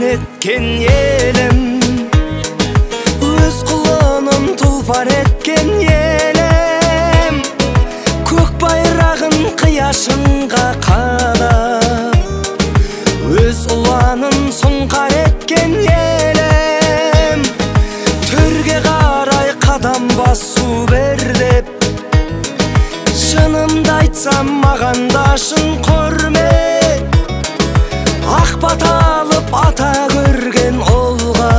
etken elim, öz kulunum tulpar etken elim, көк bayrağın kıyaşınga qalap, öz ulanın сұңқар etken elim, төрге қарай qadam басу бер деп, шынымды айтсам маған да шын құрмет, ақ бата алып ата көрген олға,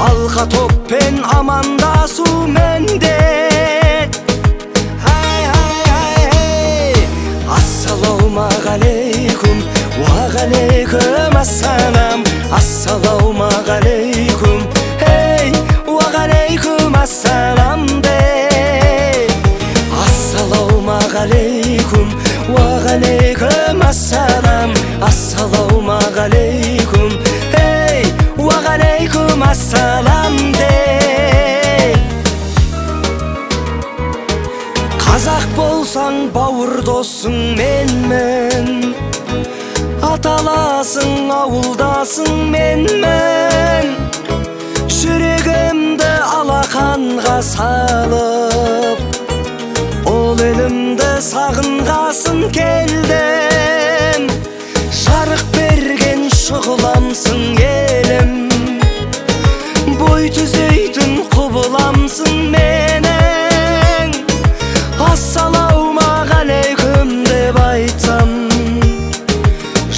алқа топпен амандасу міндет. Ассалаумағалейкум, уағалейкум ассалам, ассалаумағалейкум, ей, уағалейкум ассалам де. Ассалаумағалейкум, уағалейкум ассалам, ассалаумағалейкум, ей, уағалейкум ассалам де. Қазақ болсаң бауыр досың менмен, аталасың ауылдасың менмен, жүрегімді алақанға салып, ол елімді сағынғасын келдім. Жарық берген шұғыламсың елім, бой түзейтін құбыламсың менің. Ассалаумағалейкум деп айтсам,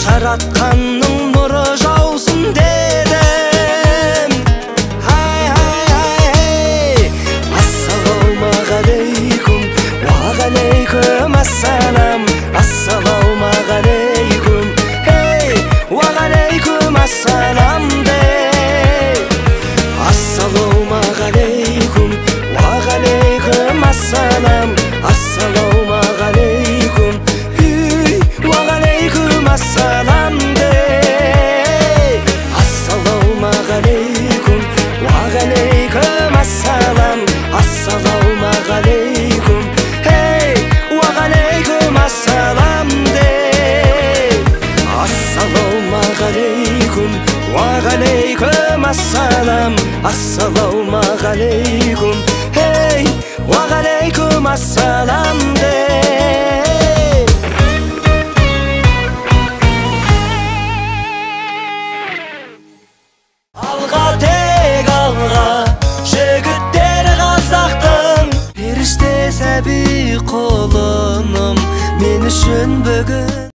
жаратқанның нұры жаусын дедім. Ассалаумағалейкум, уағалейкум ассалам, ассалаумағалейкум, ей, уағалейкум ассалам де. Ассалаумағалейкум, уағалейкум ассалам, ассалаумағалейкум, ей, уағалейкум ассалам де. Ассалаумағалейкум, уағалейкум ассалам, ассалаумағалейкум, ей, уағалейкум ассалам де. Ассалаумағалейкум, уағалейкум ассалам, ассалаумағалейкум, ей, уағалейкум ассалам де. Алға тек алға, жігіттер қазақтың, періште сәби құлыным, мен үшін бүгін